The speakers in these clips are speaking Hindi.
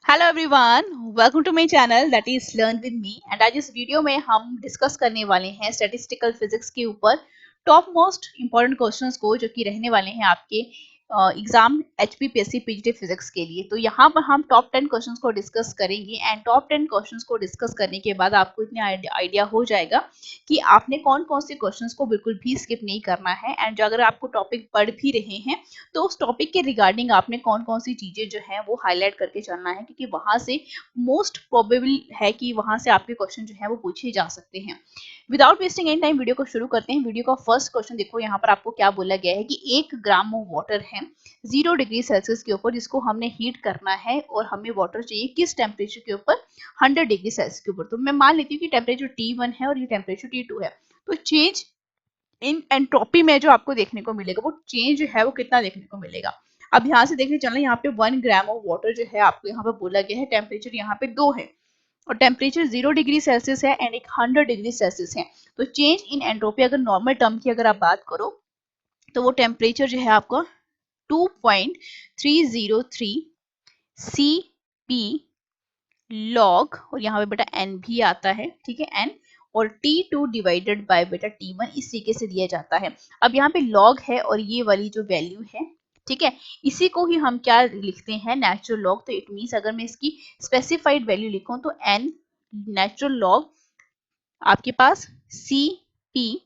Hello everyone, welcome to my channel that is learn with me. And आज इस वीडियो में हम डिस्कस करने वाले हैं स्टैटिस्टिकल फिजिक्स के ऊपर टॉप मोस्ट इंपॉर्टेंट क्वेश्चंस को, जो कि रहने वाले हैं आपके एग्जाम एचपीपीएससी पीजीटी फिजिक्स के लिए। तो यहाँ पर हम टॉप 10 क्वेश्चंस को डिस्कस करेंगे एंड टॉप 10 क्वेश्चंस को डिस्कस करने के बाद आपको इतने आइडिया हो जाएगा कि आपने कौन कौन से क्वेश्चंस को बिल्कुल भी स्किप नहीं करना है। एंड जो अगर आपको टॉपिक पढ़ भी रहे हैं तो उस टॉपिक के रिगार्डिंग आपने कौन कौन सी चीजें जो है वो हाईलाइट करके चलना है, क्योंकि वहां से मोस्ट प्रोबेबल है कि वहां से आपके क्वेश्चन जो है वो पूछे जा सकते हैं। Without wasting any time video को शुरू करते हैं। वीडियो का फर्स्ट क्वेश्चन देखो, यहाँ पर आपको क्या बोला गया है कि 1 ग्राम ऑफ वाटर है 0 डिग्री सेल्सियस के ऊपर, जिसको हमने हीट करना है और हमें वाटर चाहिए किस टेम्परेचर के ऊपर, 100 डिग्री सेल्सियस के ऊपर। तो मैं मान लेती हूँ कि टेम्परेचर T1 है और ये टेम्परेचर T2 है। तो चेंज इन एंट्रोपी में जो आपको देखने को मिलेगा वो चेंज है वो कितना देखने को मिलेगा। अब यहाँ से देखने चलना, यहाँ पे 1 ग्राम ऑफ वाटर जो है आपको यहाँ पे बोला गया है, टेम्परेचर यहाँ पे 2 है और टेम्परेचर 0 डिग्री सेल्सियस है एंड एक 100 डिग्री सेल्सियस है। तो चेंज इन एंट्रोपी अगर नॉर्मल टर्म की अगर आप बात करो तो वो टेम्परेचर जो है आपका 2.303 सी पी लॉग, और यहाँ पे बेटा एन भी आता है, ठीक है, एन, और T2 डिवाइडेड बाय बेटा T1 इस तरीके से दिया जाता है। अब यहाँ पे लॉग है और ये वाली जो वैल्यू है, ठीक है, इसी को ही हम क्या लिखते हैं, नेचुरल लॉग। तो इट मीन्स अगर मैं इसकी स्पेसिफाइड वैल्यू लिखूं तो एन नेचुरल लॉग आपके पास C P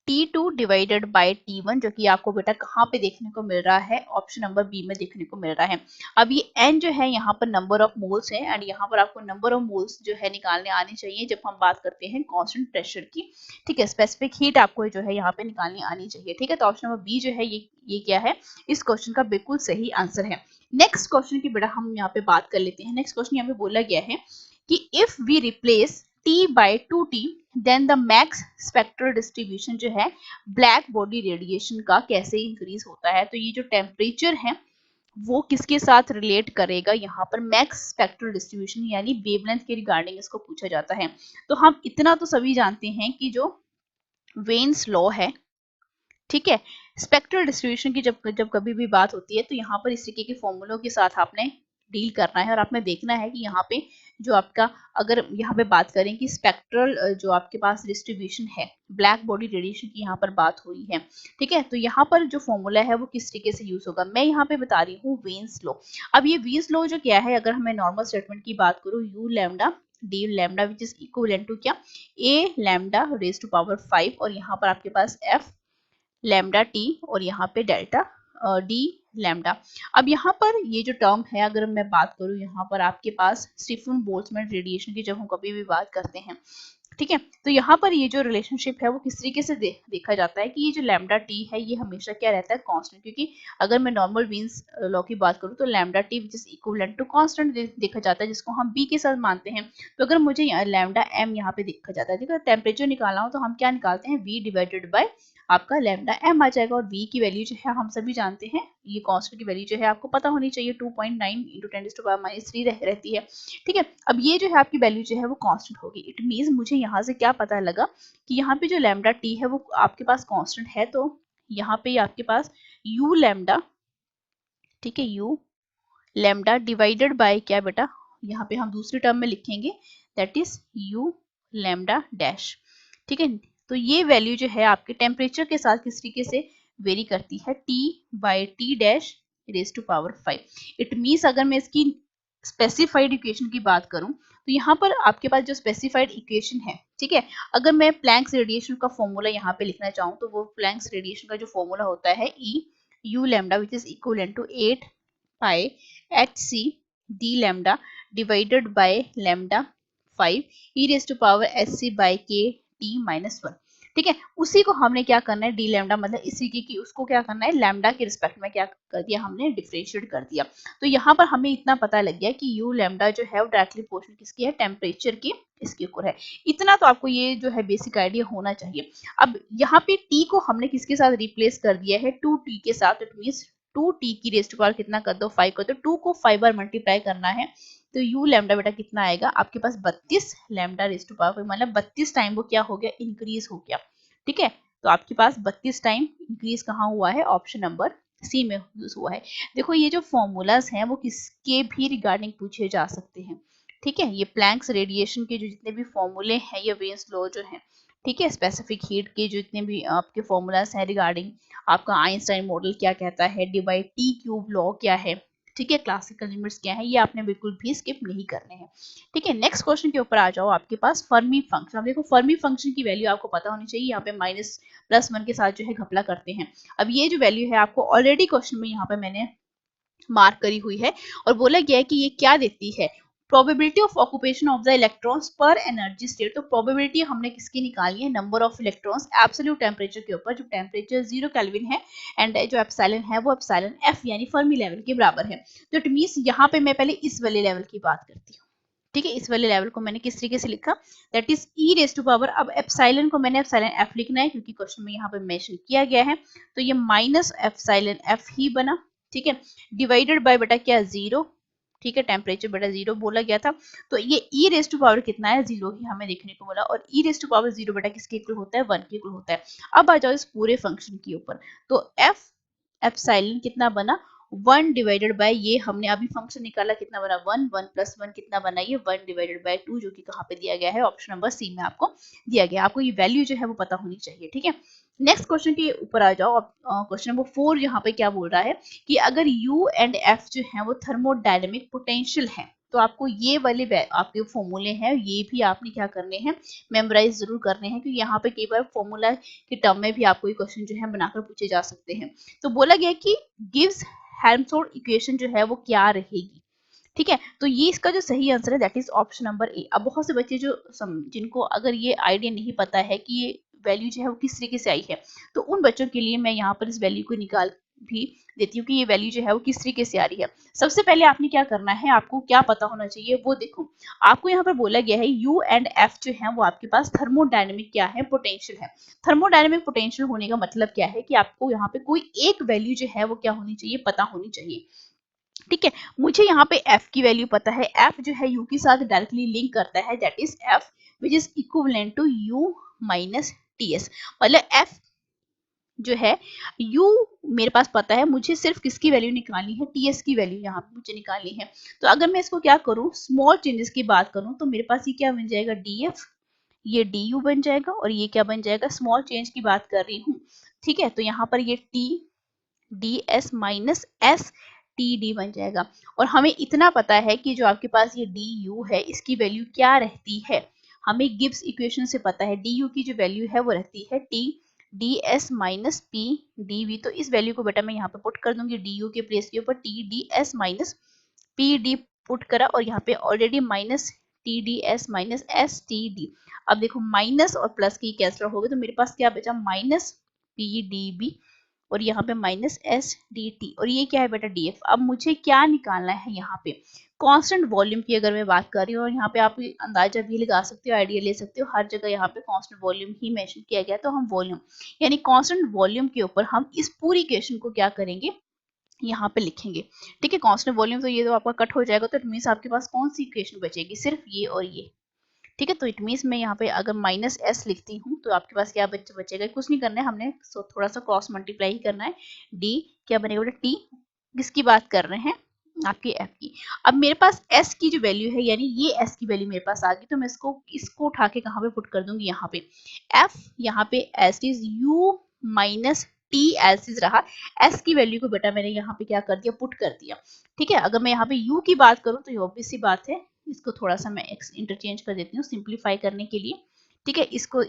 T2 divided by T1, जो कि आपको बेटा कहाँ पे देखने को मिल रहा है, ऑप्शन नंबर बी में देखने को मिल रहा है। अब ये n जो है यहाँ पर नंबर ऑफ मोल्स है एंड यहाँ पर आपको नंबर ऑफ मोल्स जो है निकालने आनी चाहिए जब हम बात करते हैं कांस्टेंट प्रेशर की, ठीक है। स्पेसिफिक हीट आपको जो है यहाँ पे निकालनी आनी चाहिए, ठीक है। तो ऑप्शन नंबर बी जो है ये क्या है, इस क्वेश्चन का बिल्कुल सही आंसर है। नेक्स्ट क्वेश्चन की बेटा हम यहाँ पे बात कर लेते हैं। नेक्स्ट क्वेश्चन यहाँ पे बोला गया है कि if we replace T by 2T then the max spectral distribution जो है ब्लैक बॉडी रेडिएशन का कैसे इंक्रीज होता है। तो ये जो टेम्परेचर है वो किसके साथ रिलेट करेगा, यहाँ पर मैक्स स्पेक्ट्रल डिस्ट्रीब्यूशन यानी वेवलेंथ के रिगार्डिंग इसको पूछा जाता है। तो हम इतना तो सभी जानते हैं कि जो वेन्स लॉ है, ठीक है, स्पेक्ट्रल डिस्ट्रीब्यूशन की जब जब कभी भी बात होती है तो यहाँ पर इस तरीके के फॉर्मूलों के साथ आपने डील करना है और आपने देखना है कि यहाँ पे जो आपका, अगर यहाँ पे बात करें कि स्पेक्ट्रल जो आपके पास डिस्ट्रीब्यूशन है ब्लैक बॉडी रेडिएशन की यहाँ पर बात हुई है, ठीक है, तो यहाँ पर जो फॉर्मूला है वो किस तरीके से यूज होगा, मैं यहाँ पे बता रही हूँ वेन्स लॉ। अब ये वेन्स लॉ जो क्या है, अगर हमें नॉर्मल स्टेटमेंट की बात करूँ, U lambda D lambda which is equivalent to क्या, A lambda raise to power 5 और यहाँ पर आपके पास एफ लैम्डा टी और यहाँ पे डेल्टा डी लैम्डा। अब यहाँ पर ये जो टर्म है, अगर मैं बात करूँ यहाँ पर आपके पास स्टीफन बोल्ट्जमैन रेडिएशन की जब हम कभी भी बात करते हैं, ठीक है, तो यहाँ पर ये जो रिलेशनशिप है वो किस तरीके से देखा जाता है कि ये जो लैम्डा टी है ये हमेशा क्या रहता है, कांस्टेंट। क्योंकि अगर मैं नॉर्मल वीन्स लॉ की बात करूँ तो lambda T which is equivalent to constant देखा जाता है, जिसको हम बी के साथ मानते हैं। तो अगर मुझे लैम्डा एम यहाँ पे देखा जाता है, ठीक है, टेम्परेचर निकालना हो तो हम क्या निकालते हैं, वी डिवाइडेड बाय आपका लैम्डा एम आ जाएगा। और v की वैल्यू जो है हम सभी जानते हैं, ये कांस्टेंट की वैल्यू जो है आपको पता होनी चाहिए, 2.9 × 10⁻³ रहती है, ठीक है। अब ये जो है आपकी वैल्यू जो है वो कांस्टेंट होगी। इट मींस मुझे यहाँ से क्या पता लगा कि यहाँ पे जो लैम्डा टी है वो आपके पास कांस्टेंट है, तो यहाँ पे आपके पास यू लैम्डा, ठीक है, यू लैम्डा डिवाइडेड बाय क्या बेटा, यहाँ पे हम दूसरी टर्म में लिखेंगे that is you lambda dash, ठीक है। तो ये वैल्यू जो है आपके टेम्परेचर के साथ किस तरीके से वेरी करती है, T by T dash raise to power 5। It means अगर मैं इसकी स्पेसिफाइड इक्वेशन की बात करूं तो यहाँ पर आपके पास जो स्पेसिफाइड इक्वेशन है, ठीक है, अगर मैं प्लैंक्स रेडिएशन का फॉर्मूला यहाँ पे लिखना चाहूँ तो वो प्लैंक्स रेडिएशन का जो फॉर्मूला होता है E U lambda which is equivalent to 8 pi HC d lambda divided by lambda 5 e raise to power SC by k t-1, ठीक है। उसी को हमने क्या करना है, डी लैम्डा मतलब इसी की उसको क्या करना है, लैम्डा के रिस्पेक्ट में क्या कर दिया, हमने डिफरेंशिएट कर दिया। तो यहाँ पर हमें इतना पता लग गया कि यू लैम्डा जो है वो डायरेक्टली प्रोपोर्शनल किसकी है, टेम्परेचर की, इसके ऊपर है। इतना तो आपको ये जो है बेसिक आइडिया होना चाहिए। अब यहाँ पे टी को हमने किसके साथ रिप्लेस कर दिया है, 2t के साथ। इट मीन्स 2t की रेज़ टू पावर कितना कर दो, 5 कर दो, 2 को 5 बार मल्टीप्लाई करना है तो यू लैम्डा बेटा कितना आएगा आपके पास, 32 लैम्डा रेज़ टू पावर, मतलब 32 टाइम वो क्या हो गया, इंक्रीज हो गया, ठीक है। तो आपके पास 32 टाइम इंक्रीज कहाँ हुआ है, ऑप्शन नंबर सी में यूज हुआ है। देखो ये जो फॉर्मूलाज हैं वो किसके भी रिगार्डिंग पूछे जा सकते हैं, ठीक है। ये प्लैंक्स रेडिएशन के जो जितने भी फॉर्मूले हैं, ये वेन्स लॉ जो है, ठीक है, स्पेसिफिक हीट के जो जितने भी आपके फॉर्मूलाज हैं रिगार्डिंग, आपका आइंस्टाइन मॉडल क्या कहता है, D by T cube law क्या है, ठीक है, क्लासिकल लिमिट्स क्या है, ये आपने बिल्कुल भी स्किप नहीं करने हैं, ठीक है। नेक्स्ट क्वेश्चन के ऊपर आ जाओ, आपके पास फर्मी फंक्शन। अब देखो फर्मी फंक्शन की वैल्यू आपको पता होनी चाहिए, यहाँ पे माइनस प्लस वन के साथ जो है घपला करते हैं। अब ये जो वैल्यू है आपको ऑलरेडी क्वेश्चन में यहाँ पे मैंने मार्क करी हुई है और बोला गया है कि ये क्या देती है, probability of occupation of the electrons पर एनर्जी स्टेट। तो प्रोबेबिलिटी हमने किसकी निकाली है, number of electrons absolute temperature के ऊपर, जो टेम्परेचर 0 केल्विन है एंड जो एप्सिलॉन है वो एप्सिलॉन एफ यानी फर्मी लेवल के बराबर है। तो इट मींस यहाँ पे मैं पहले इस वाले लेवल की बात करती हूँ, ठीक है। इस वाले लेवल को मैंने किस तरीके से लिखा, that is E raise to power, अब एप्सिलॉन को मैंने एप्सिलॉन एफ लिखना है क्योंकि क्वेश्चन में यहाँ पे मेंशन किया गया है, तो ये माइनस एप्सिलॉन एफ ही बना, ठीक है, डिवाइडेड बाय बेटा क्या 0, ठीक है, टेम्परेचर बेटा 0 बोला गया था, तो ये ई रेज टू पावर कितना है, 0 ही हमें देखने को बोला, और ई रेज टू पावर 0 बेटा किसके इक्वल होता है, 1 के इक्वल होता है। अब आ जाओ इस पूरे फंक्शन के ऊपर, तो एफ एप्सिलॉन कितना बना, 1 डिवाइडेड बाय, ये हमने अभी फंक्शन निकाला कितना बना 1, 1 प्लस 1 कितना बना, ये 1 डिवाइडेड बाय 2, जो कि कहाँ पे दिया गया है, ऑप्शन नंबर सी में आपको दिया गया। आपको ये वैल्यू जो है वो पता होनी चाहिए, ठीक है। नेक्स्ट क्वेश्चन के ऊपर आ जाओ, क्वेश्चन नंबर 4 यहाँ पे क्या बोल रहा है कि अगर U एंड F जो है वो थर्मोडायनेमिक पोटेंशियल है, तो आपको ये वाले आपके फॉर्मूले हैं ये भी आपने क्या करने हैं, मेमोराइज जरूर करने हैं, क्योंकि यहाँ पे कई बार फॉर्मूला के टर्म में भी आपको ये क्वेश्चन जो है बनाकर पूछे जा सकते हैं। तो बोला गया कि गिव्स हेल्महोल्ट्ज इक्वेशन जो है वो क्या रहेगी, ठीक है। तो ये इसका जो सही आंसर है that is option number A. अब बहुत से बच्चे जो जिनको अगर ये आइडिया नहीं पता है कि ये वैल्यू जो है वो किस तरीके से आई है, तो उन बच्चों के लिए मैं यहाँ पर इस वैल्यू को निकाल भी देती हूँ कि ये वैल्यू जो है वो किस तरीके से आ रही है। सबसे पहले आपने क्या करना है, आपको क्या पता होना चाहिए वो देखो, आपको यहाँ पर बोला गया है यू एंड एफ जो है वो आपके पास थर्मोडायनेमिक क्या है, पोटेंशियल है। थर्मोडायनेमिक पोटेंशियल होने का मतलब क्या है कि आपको यहाँ पे कोई एक वैल्यू जो है वो क्या होनी चाहिए, पता होनी चाहिए, ठीक है। मुझे यहाँ पे f की वैल्यू पता है, f जो है u के साथ डायरेक्टली लिंक करता है, that is f which is equivalent to u minus ts, मतलब f जो है u मेरे पास पता है, मुझे सिर्फ किसकी वैल्यू निकालनी है, ts की वैल्यू यहाँ पे मुझे निकालनी है। तो अगर मैं इसको क्या करूँ, स्मॉल चेंजेस की बात करूँ, तो मेरे पास ये क्या बन जाएगा df, ये du बन जाएगा, और ये क्या बन जाएगा, स्मॉल चेंज की बात कर रही हूँ, ठीक है। तो यहाँ पर ये t ds minus s td बन जाएगा, और हमें इतना पता है कि जो आपके पास ये du है इसकी वैल्यू क्या रहती है, हमें गिब्स इक्वेशन से पता है du की जो वैल्यू है वो रहती है t ds minus p dv। तो इस वैल्यू को बेटा मैं यहाँ पे पुट कर दूंगी du के प्लेस के ऊपर t ds minus p d put करा, और यहाँ पे already minus t ds minus s t d। अब देखो माइनस और प्लस की कैंसिल हो गए, तो मेरे पास क्या बचा, माइनस p db और यहाँ पे माइनस एस डी टी, और ये क्या है बेटा डी एफ। अब मुझे क्या निकालना है यहाँ पे, कांस्टेंट वॉल्यूम की अगर मैं बात कर रही हूँ, और यहाँ पे आप अंदाजा भी लगा सकते हो, आइडिया ले सकते हो, हर जगह यहाँ पे कांस्टेंट वॉल्यूम ही मेंशन किया गया, तो हम वॉल्यूम यानी कांस्टेंट वॉल्यूम के ऊपर हम इस पूरी इक्वेशन को क्या करेंगे, यहाँ पे लिखेंगे, ठीक है। कांस्टेंट वॉल्यूम तो ये तो आपका कट हो जाएगा, तो इट मींस आपके पास कौन सी इक्वेशन बचेगी, सिर्फ ये और ये, ठीक है। तो इट मीन्स मैं यहाँ पे अगर माइनस एस लिखती हूँ तो आपके पास क्या बचेगा, कुछ नहीं करना है हमने, थोड़ा सा क्रॉस मल्टीप्लाई ही करना है, डी क्या बनेगा बेटा टी, किसकी बात कर रहे हैं, आपके एफ की। अब मेरे पास एस की जो वैल्यू है, यानी ये एस की वैल्यू मेरे पास आ गई, तो मैं इसको उठा के कहाँ पे पुट कर दूंगी, यहाँ पे एफ, यहाँ पे S is you minus T S is रहा, एस की वैल्यू को बेटा मैंने यहाँ पे क्या कर दिया, पुट कर दिया, ठीक है। अगर मैं यहाँ पे u की बात करूँ तो ये ऑब्वियस सी बात है, इसको थोड़ा सा मैं इंटरचेंज कर देती हूँ सिंप्लीफाई करने के लिए, ठीक है। इसको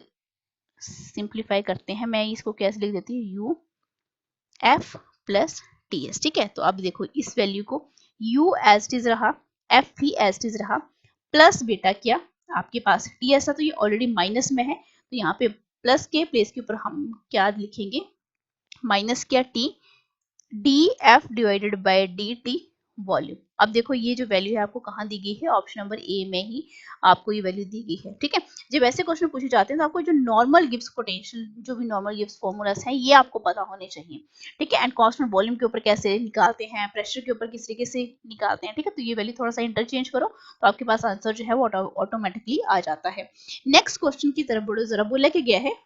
सिंप्लीफाई करते हैं, मैं इसको कैसे लिख देती हूँ, U F plus T S, ठीक है। तो अब देखो इस वैल्यू को u एज इज रहा, f भी एज इज रहा, प्लस बेटा क्या आपके पास टी एस था, तो ये ऑलरेडी माइनस में है, तो यहाँ पे प्लस के प्लेस के ऊपर हम क्या लिखेंगे, माइनस क्या T D F divided by D T volume. अब देखो ये जो वैल्यू है आपको कहाँ दी गई है, ऑप्शन नंबर ए में ही आपको ये वैल्यू दी गई है, ठीक है। जब ऐसे क्वेश्चन पूछे जाते हैं तो आपको जो नॉर्मल गिब्स पोटेंशियल, जो भी नॉर्मल गिब्स फॉर्मूलाज हैं ये आपको पता होने चाहिए, ठीक है। एंड कांस्टेंट वॉल्यूम के ऊपर कैसे निकालते हैं, प्रेशर के ऊपर किस तरीके से निकालते हैं, ठीक है। तो ये वैल्यू थोड़ा सा इंटरचेंज करो तो आपके पास आंसर जो है वो ऑटोमेटिकली आ जाता है। नेक्स्ट क्वेश्चन की तरफ बढ़ो जरा, बोला क्या गया है,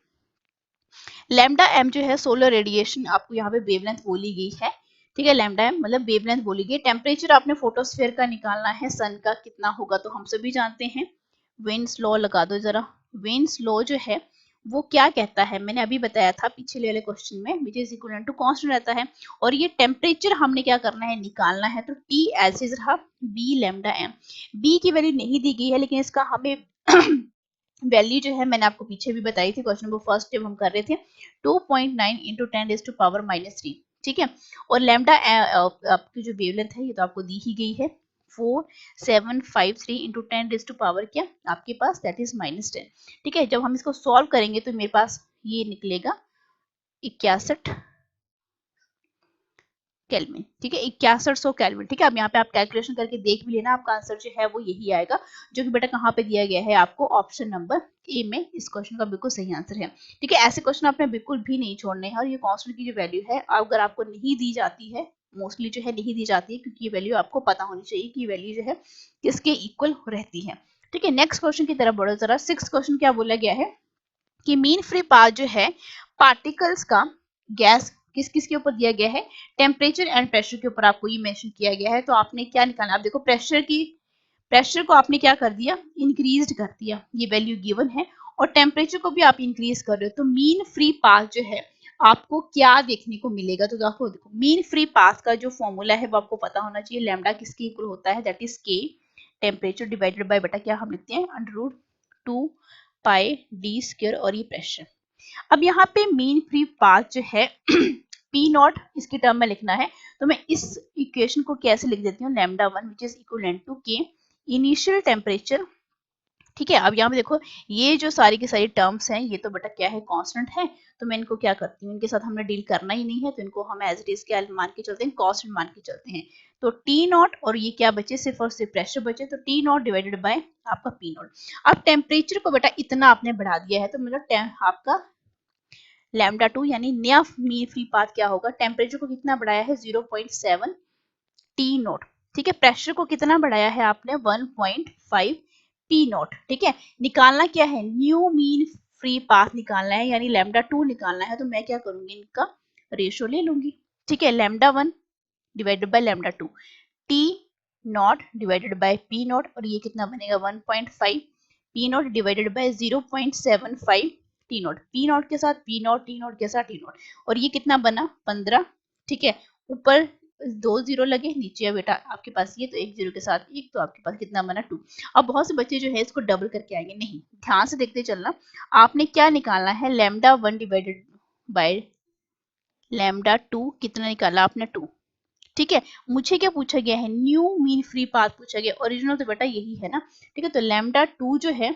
लैम्डा एम जो है सोलर रेडिएशन आपको यहाँ पे वेवलेंथ बोली गई है, ठीक है। लैम्डा एम मतलब वेवलेंथ बोली गई। टेम्परेचर आपने फोटोस्फीयर का निकालना है, सन का कितना होगा तो हम सभी जानते हैं। वेन्स लॉ लगा दो जरा। वेन्स लॉ जो है वो क्या कहता है, मैंने अभी बताया था पिछले वाले क्वेश्चन में, which is equal to constant रहता है। और ये टेम्परेचर हमने क्या करना है, निकालना है। तो टी ऐसे रहा बी लैम्डा एम। बी की वैल्यू नहीं दी गई है, लेकिन इसका हमें वैल्यू जो है मैंने आपको पीछे भी बताई थी, क्वेश्चन नंबर फर्स्ट जब हम कर रहे थे, 2.9 इंटू 10⁻⁻3, ठीक है। और लैम्डा आपकी जो वेवलेंथ है ये तो आपको दी ही गई है, 4753 इंटू 10⁻, क्या आपके पास, दैट इज -10, ठीक है। जब हम इसको सॉल्व करेंगे तो मेरे पास ये निकलेगा 61 केल्विन, ठीक है, 6100 केल्विन, ठीक है। अब यहाँ पे आप कैलकुलेशन करके देख भी लेना, आपका आंसर जो है वो यही आएगा, जो कि बेटा कहाँ पे दिया गया है आपको, ऑप्शन नंबर ए में इस क्वेश्चन का बिल्कुल सही आंसर है, ठीक है। ऐसे क्वेश्चन आपने बिल्कुल भी नहीं छोड़ने हैं। और ये कांस्टेंट की जो वैल्यू है अगर आपको नहीं दी जाती है, मोस्टली जो है नहीं दी जाती है, क्योंकि ये वैल्यू आपको पता होनी चाहिए कि वैल्यू जो है किसके इक्वल रहती है, ठीक है। नेक्स्ट क्वेश्चन की तरफ बढ़ो जरा। 6 क्वेश्चन क्या बोला गया है कि मीन फ्री पाथ जो है पार्टिकल्स का गैस किस किस के ऊपर दिया गया है, टेम्परेचर एंड प्रेशर के ऊपर आपको ये मेंशन किया गया है। तो आपने क्या निकालना, आप देखो प्रेशर को आपने क्या कर दिया, इंक्रीज कर दिया, ये वैल्यू गिवन है। और टेम्परेचर को भी आप इंक्रीज कर रहे हो, तो मीन फ्री पाथ जो है आपको क्या देखने को मिलेगा। तो देखो मीन फ्री पाथ का जो फॉर्मूला है वो आपको पता होना चाहिए। लैम्डा किसके इक्वल होता है, दैट इज के टेम्परेचर डिवाइडेड बाय बेटा क्या हम लिखते हैं, √2 पाई डी स्क्वायर, और ये प्रेशर। अब यहाँ पे मीन फ्री पाथ जो है पी नॉट इसकी टर्म में लिखना है, तो मैं इस इक्वेशन को कैसे लिख देती हूँ, λ1 विच इज इक्वल टू के इनिशियल टेम्परेचर, ठीक है। अब यहाँ पे देखो ये जो सारी की सारी टर्म्स हैं ये तो बेटा क्या है, कांस्टेंट है। तो मैं इनको क्या करती हूँ, इनके साथ हमने डील करना ही नहीं है, तो इनको हम एज इट इज क्या मान के चलते हैं, कांस्टेंट मान के चलते हैं। तो टी नॉट और ये क्या बचे, सिर्फ और सिर्फ प्रेशर बचे, तो टी नॉट डिवाइडेड बाय आपका पी नॉट। अब टेम्परेचर को बेटा इतना आपने बढ़ा दिया है, तो मतलब आपका λ2 यानी नया मीन फ्री पाथ क्या होगा, टेम्परेचर को कितना बढ़ाया है, 0.7 टी नॉट, ठीक है। प्रेशर को कितना बढ़ाया है आपने, 1.5 पी नॉट, ठीक है। निकालना क्या है, न्यू मीन फ्री पाथ निकालना है, यानी λ2 निकालना है। तो मैं क्या करूंगी, इनका रेशियो ले लूंगी, ठीक है। λ1 divided by λ2, T naught divided by P naught, और ये कितना बनेगा 1.5 P naught divided by 0.75 T naught, P naught के साथ पी नॉट, टी नॉट के साथ टी नॉट, और ये कितना बना 15, ठीक है। ऊपर 2 0 लगे, नीचे है बेटा आपके पास ये, तो 1 0 के साथ 1, तो आपके पास कितना बना 2। अब बहुत से बच्चे जो है इसको डबल करके आएंगे, नहीं, ध्यान से देखते चलना। आपने क्या निकालना है, λ1 डिवाइडेड बाय λ2 कितना निकाला आपने 2, ठीक है। मुझे क्या पूछा गया है, न्यू मीन फ्री पाथ पूछा गया, ओरिजिनल तो बेटा यही है ना, ठीक है। तो λ2 जो है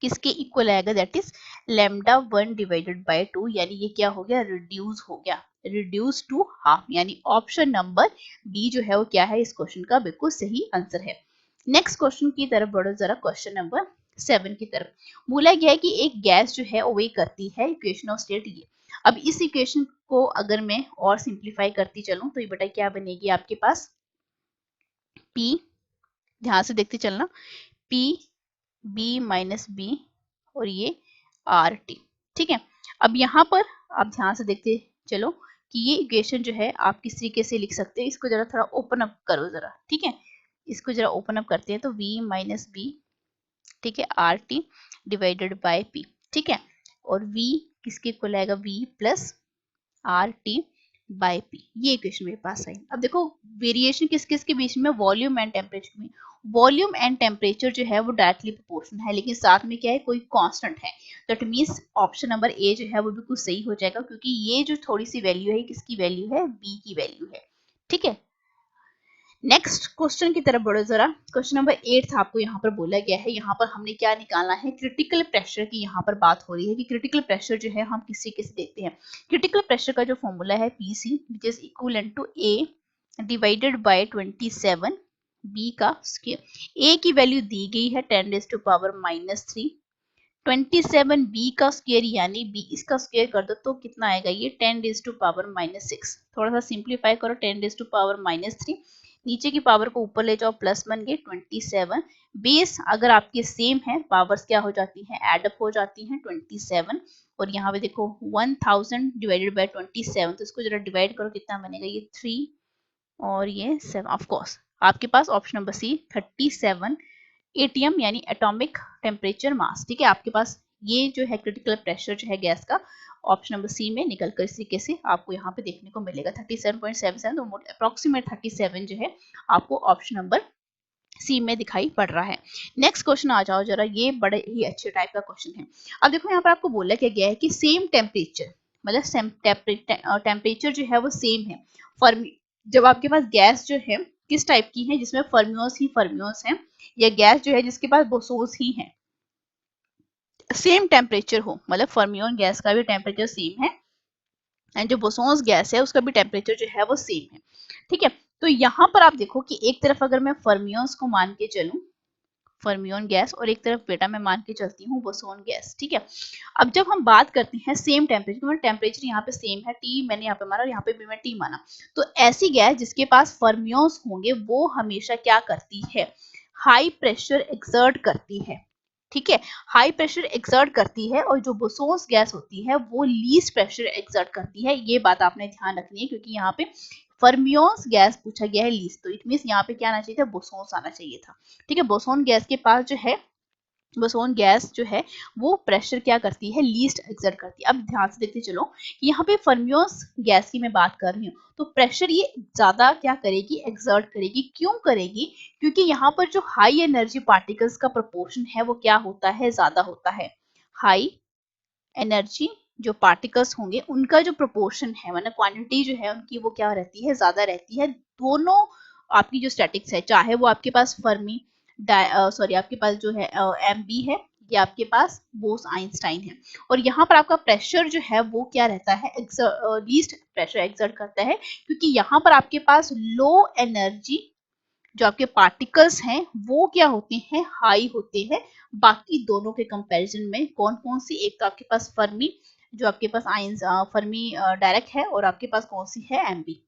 किसके इक्वल आएगा, दैट इज λ1 डिवाइडेड बाय 2, यानी ये क्या हो गया, रिड्यूस हो गया, रिड्यूस टू हाफ, यानी ऑप्शन नंबर बी जो है वो क्या है, इस क्वेश्चन का बिल्कुल सही आंसर है। नेक्स्ट क्वेश्चन की तरफ बढ़ो जरा, क्वेश्चन नंबर 7 की तरफ। बोला गया है कि एक गैस जो है वे करती है, इक्वेशन ऑफ स्टेट ये। अब इस इक्वेशन को अगर मैं और सिंप्लीफाई करती चलूं तो ये बेटा क्या बनेगी आपके पास, P, ध्यान से देखते चलना, P B माइनस बी, और ये RT, ठीक है। अब यहाँ पर आप ध्यान से देखते चलो कि ये इक्वेशन जो है आप किस तरीके से लिख सकते हैं, इसको जरा थोड़ा ओपन अप करो जरा, ठीक है। इसको जरा ओपन अप करते हैं, तो V माइनस बी, ठीक है, RT डिवाइडेड बाय P, ठीक है। और V किसके इक्वल आएगा, V plus RT by P, ये इक्वेशन मेरे पास आई। अब देखो वेरिएशन किस किस के बीच में, वॉल्यूम एंड टेम्परेचर में। वॉल्यूम एंड टेम्परेचर जो है वो डायरेक्टली प्रोपोर्शनल है, लेकिन साथ में क्या है, कोई कांस्टेंट है। तो it means option number A जो है वो बिल्कुल सही हो जाएगा, क्योंकि ये जो थोड़ी सी वैल्यू है किसकी वैल्यू है, बी की वैल्यू है, ठीक है। नेक्स्ट क्वेश्चन की तरफ बढ़ो जरा। क्वेश्चन नंबर 8 आपको यहाँ पर बोला गया है, यहाँ पर हमने क्या निकालना है, क्रिटिकल प्रेशर की यहाँ पर बात हो रही है कि क्रिटिकल प्रेशर जो है हम किसी किसी देखते हैं। क्रिटिकल प्रेशर का जो फॉर्मूला है PC which is equal to A divided by 27 B का स्क्वायर। A की वैल्यू दी गई है 10⁻⁻3, 27 B का स्क्वायर यानी B इसका स्क्वायर कर दो तो कितना आएगा, ये 10⁻⁻6। थोड़ा सा सिंप्लीफाई करो, 10⁻⁻3, नीचे की पावर को ऊपर ले जाओ, प्लस बन गए 27। बेस अगर आपके सेम है, पावर्स क्या हो जाती हैं, एडअप हो जाती हैं 27। और यहाँ पे देखो 1000 डिवाइडेड बाय 27, तो इसको जरा डिवाइड करो, कितना बनेगा, ये 3 और ये 7। ऑफ कोर्स आपके पास ऑप्शन नंबर सी 37 एटीएम यानी एटॉमिक टेम्परेचर मास। ठीक है, आपके पास ये जो है क्रिटिकल प्रेशर जो है गैस का, ऑप्शन नंबर सी में निकल कर इस तरीके से आपको यहाँ पे देखने को मिलेगा 37.77, तो अप्रोक्सीमेट 37 जो है आपको ऑप्शन नंबर सी में दिखाई पड़ रहा है। नेक्स्ट क्वेश्चन आ जाओ जरा, ये बड़े ही अच्छे टाइप का क्वेश्चन है। अब देखो यहाँ पर आपको बोला क्या गया है कि सेम टेम्परेचर, मतलब टेम्परेचर जो है वो सेम है। फर्मी जब आपके पास गैस जो है किस टाइप की है, जिसमें फर्मियोस ही फर्मियोस है, या गैस जो है जिसके पास बोसोन्स ही है, सेम टेम्परेचर हो, मतलब फर्मियोन गैस का भी टेम्परेचर सेम है एंड जो बोसोन्स गैस है उसका भी टेम्परेचर जो है वो सेम है। ठीक है, तो यहाँ पर आप देखो कि एक तरफ अगर मैं फर्मियोन्स को मान के चलूं, फर्मियोन गैस, और एक तरफ बेटा मैं मान के चलती हूँ बोसोन गैस। ठीक है, अब जब हम बात करते हैं सेम टेम्परेचर, तो टेम्परेचर यहाँ पे सेम है, टी मैंने यहाँ पे माना और यहाँ पे भी मैं टी माना, तो ऐसी गैस जिसके पास फर्मियोन्स होंगे वो हमेशा क्या करती है, हाई प्रेशर एक्सर्ट करती है। ठीक है, हाई प्रेशर एक्सर्ट करती है, और जो बोसोन्स गैस होती है वो लीस्ट प्रेशर एक्सर्ट करती है। ये बात आपने ध्यान रखनी है, क्योंकि यहाँ पे फर्मियोन्स गैस पूछा गया है लीस्ट, तो इट मींस यहाँ पे क्या आना चाहिए था, बोसोन्स आना चाहिए था। ठीक है, बोसोन गैस के पास जो है, बोसोन गैस जो है वो प्रेशर क्या करती है, लीस्ट एक्सर्ट करती है। अब ध्यान से देखते चलो कि यहाँ पे फर्मियोस गैस की मैं बात कर रही हूँ, तो प्रेशर ये ज्यादा क्या करेगी, एक्सर्ट करेगी। क्यों करेगी, क्योंकि यहाँ पर जो हाई एनर्जी पार्टिकल्स का प्रोपोर्शन है वो क्या होता है, ज्यादा होता है। हाई एनर्जी जो पार्टिकल्स होंगे उनका जो प्रोपोर्शन है, मतलब क्वांटिटी जो है उनकी, वो क्या रहती है, ज्यादा रहती है। दोनों आपकी जो स्टैटिक्स है, चाहे वो आपके पास फर्मी सॉरी आपके पास जो है एम बी है, या आपके पास बोस आइंस्टाइन है, और यहाँ पर आपका प्रेशर जो है वो क्या रहता है, लीस्ट प्रेशर एक्सर्ट करता है, क्योंकि यहाँ पर आपके पास लो एनर्जी जो आपके पार्टिकल्स हैं वो क्या होते हैं, हाई होते हैं। बाकी दोनों के कंपैरिजन में कौन कौन सी, एक तो आपके पास फर्मी जो आपके पास आइंस फर्मी डायरेक्ट है, और आपके पास कौन सी है, एमबी।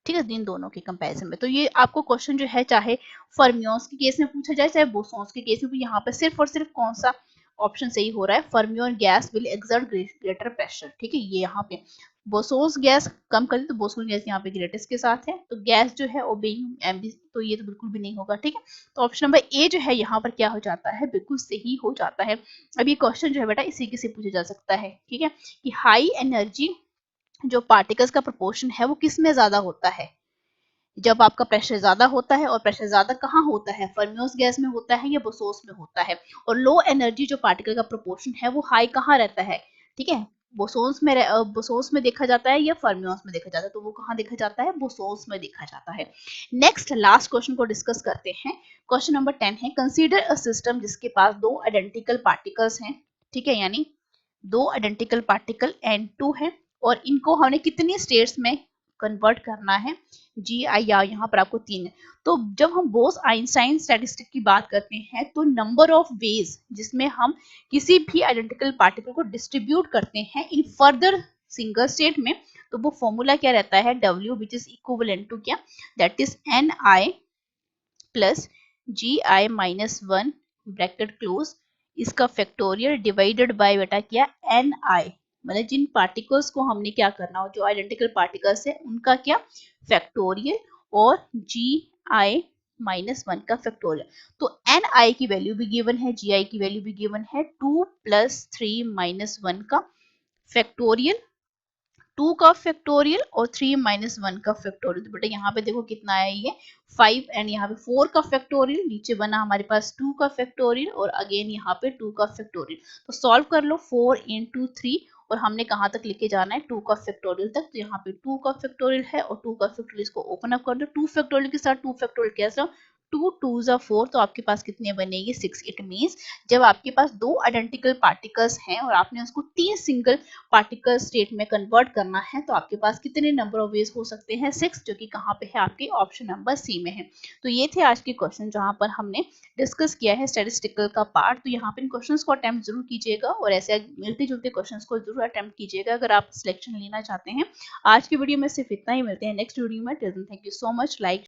ठीक है, इन दोनों के कंपैरिजन में। तो ये आपको क्वेश्चन जो है चाहे फर्मियोन्स के केस में पूछा जाए चाहे बोसोन्स के केस में, भी यहाँ पे सिर्फ और सिर्फ कौन सा ऑप्शन सही हो रहा है, fermion gas will exert greater pressure. ठीक है, ये यहाँ पे बोसोन्स गैस कम कर दी, तो बोसोन गैस यहाँ पे ग्रेटेस्ट के साथ है, तो गैस जो है ओबेइंग एमबी, तो ये तो बिल्कुल भी नहीं होगा। ठीक है, तो ऑप्शन नंबर ए जो है यहाँ पर क्या हो जाता है, बिल्कुल सही हो जाता है। अब ये क्वेश्चन जो है बेटा इसी के से पूछा जा सकता है। ठीक है, कि हाई एनर्जी जो पार्टिकल्स का प्रोपोर्शन है वो किस में ज्यादा होता है, जब आपका प्रेशर ज्यादा होता है, और प्रेशर ज्यादा कहाँ होता है, फर्मियोस गैस में होता है या बोसोस में होता है। और लो एनर्जी जो पार्टिकल का प्रोपोर्शन है वो हाई कहाँ रहता है, ठीक है, बोसोस में देखा जाता है या फर्मियोस में देखा जाता है, तो वो कहाँ देखा जाता है, बोसोस में देखा जाता है। नेक्स्ट लास्ट क्वेश्चन को डिस्कस करते हैं। क्वेश्चन नंबर 10 है, कंसीडर अ सिस्टम जिसके पास दो आइडेंटिकल पार्टिकल्स हैं। ठीक है, यानी दो आइडेंटिकल पार्टिकल N2 है, और इनको हमने कितनी स्टेट्स में कन्वर्ट करना है, जी आई यहाँ पर आपको 3 है। तो जब हम बोस आइंस्टाइन स्टैटिस्टिक की बात करते हैं, तो नंबर ऑफ वेज जिसमें हम किसी भी आइडेंटिकल पार्टिकल को डिस्ट्रीब्यूट करते हैं इन फर्दर सिंगल स्टेट में, तो वो फॉर्मूला क्या रहता है, W which is equivalent to क्या, that is Ni plus Gi-1 bracket close, इसका फैक्टोरियल डिवाइडेड बाय बेटा क्या, Ni, मतलब जिन पार्टिकल्स को हमने क्या करना हो, जो आइडेंटिकल पार्टिकल्स है उनका क्या फैक्टोरियल, और Gi-1 का फैक्टोरियल। तो Ni की वैल्यू भी गिवन है, Gi की वैल्यू भी गिवन है, 2 + 3 - 1 का फैक्टोरियल, 2 का फैक्टोरियल और 3 - 1 का फैक्टोरियल। तो बेटा यहाँ पे देखो कितना आया, ये 5 एंड यहाँ पे 4 का फैक्टोरियल, नीचे बना हमारे पास 2 का फैक्टोरियल, और अगेन यहाँ पे 2 का फैक्टोरियल। तो सॉल्व कर लो, 4 × 3, और हमने कहाँ तक लेके जाना है, 2 का फैक्टोरियल तक। तो यहाँ पे 2 का फैक्टोरियल है, और 2 का फैक्टोरियल इसको ओपन अप कर दो, 2 फैक्टोरियल के साथ 2 फैक्टोरियल कैसे, 2 × 2 = 4, तो आपके पास कितने बनेगी, 6। इट मींस जब आपके पास दो आइडेंटिकल पार्टिकल्स हैं और आपने उसको 3 सिंगल पार्टिकल स्टेट में कन्वर्ट करना है, तो आपके पास कितने नंबर ऑफ वेज हो सकते हैं, 6, जो कि कहाँ पे है, आपके ऑप्शन नंबर सी में है। तो ये थे आज के क्वेश्चन जहां पर हमने डिस्कस किया है स्टैटिस्टिकल का पार्ट। तो यहाँ पे इन क्वेश्चंस को अटेम्प्ट जरूर कीजिएगा, और ऐसे मिलते जुलते क्वेश्चंस को जरूर अटेम्प्ट कीजिएगा अगर आप सिलेक्शन लेना चाहते हैं। आज की वीडियो में सिर्फ इतना ही, मिलते हैं नेक्स्ट वीडियो में। Thank you so much. Like